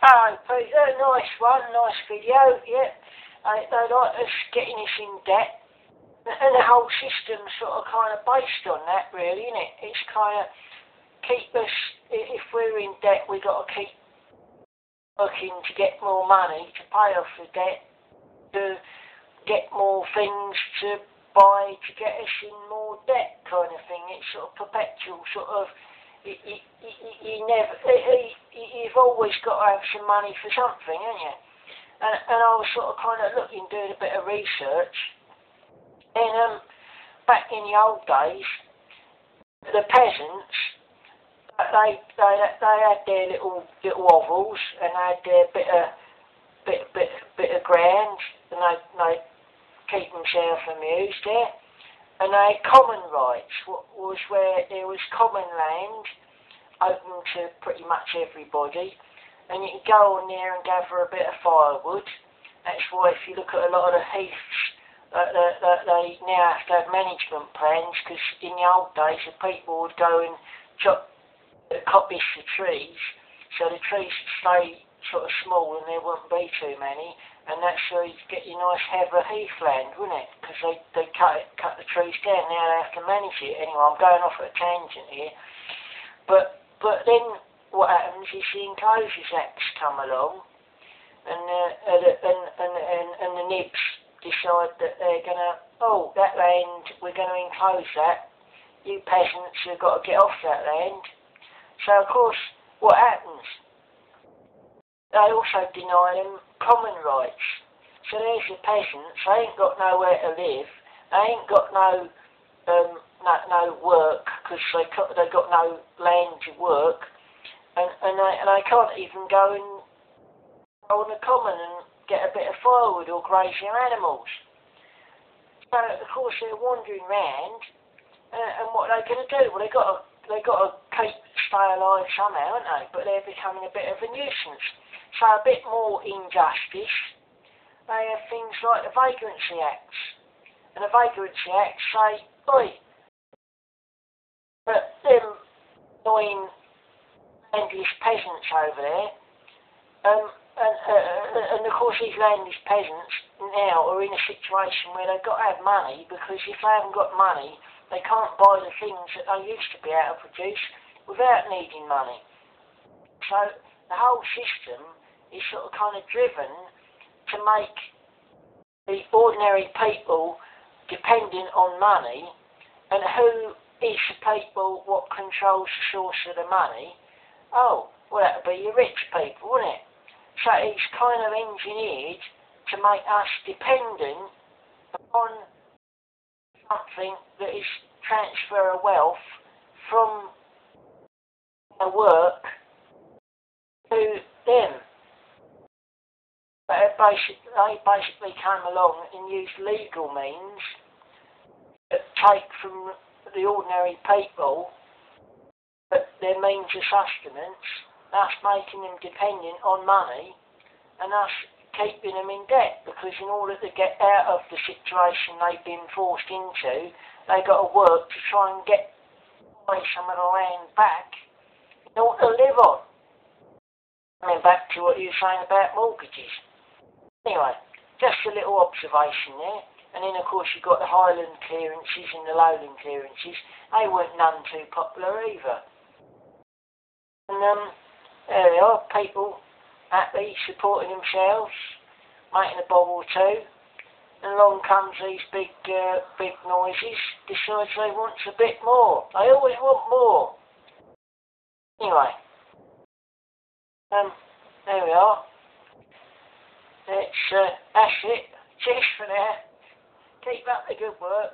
Oh, Pete, nice one, nice video, yeah. They like us getting us in debt, and the whole system's sort of kind of based on that, really, isn't it? It's kind of keep us, if we're in debt, we've got to keep working to get more money, to pay off the debt, to get more things to buy, to get us in more debt kind of thing. It's sort of perpetual, sort of, you've always got to have some money for something, haven't you? And I was sort of kind of doing a bit of research, and back in the old days, the peasants, they had their little hovels, and they had their bit of ground, and they keep themselves amused there. And they had common rights, was where there was common land open to pretty much everybody, and you could go on there and gather a bit of firewood. That's why if you look at a lot of the heaths, they now have to have management plans, because in the old days the people would go and coppice the trees, so the trees would stay sort of small and there wouldn't be too many, and that's how you'd get your nice heather heathland, wouldn't it? Because they cut the trees down. Now they have to manage it. Anyway, I'm going off at a tangent here, but then what happens is the Enclosures Acts come along, and the nibs decide that they're gonna, that land, we're going to enclose that. You peasants have got to get off that land. So of course, what happens? They also deny them common rights. So there's the peasants. They ain't got nowhere to live. They ain't got no work, because they got no land to work, and they can't even go on the common and get a bit of firewood or graze their animals. So of course they're wandering round, and what are they going to do? Well, they got to stay alive somehow, haven't they? But they're becoming a bit of a nuisance. So a bit more injustice. They have things like the Vagrancy Acts, and the Vagrancy Acts say, oi, but them annoying landless peasants over there, and of course these landless peasants now are in a situation where they've got to have money, because if they haven't got money, they can't buy the things that they used to be able to produce without needing money. So the whole system is sort of kind of driven to make the ordinary people dependent on money, and who is the people what controls the source of the money? Oh, well, that would be your rich people, wouldn't it? So it's kind of engineered to make us dependent upon something that is transfer of wealth from their work to them. But they basically came along and used legal means that take from the ordinary people their means of sustenance, thus making them dependent on money, and thus keeping them in debt, because in order to get out of the situation they've been forced into, they've got to work to try and get some of the land back in order to live on. Coming back to what you were saying about mortgages. Anyway, just a little observation there. And then of course you've got the Highland clearances and the Lowland clearances. They weren't none too popular either. And there they are, people happy, supporting themselves, making a bob or two, and along comes these big noises, decides they want a bit more. They always want more. Anyway, there we are. That's it. Cheers for now. Keep up the good work.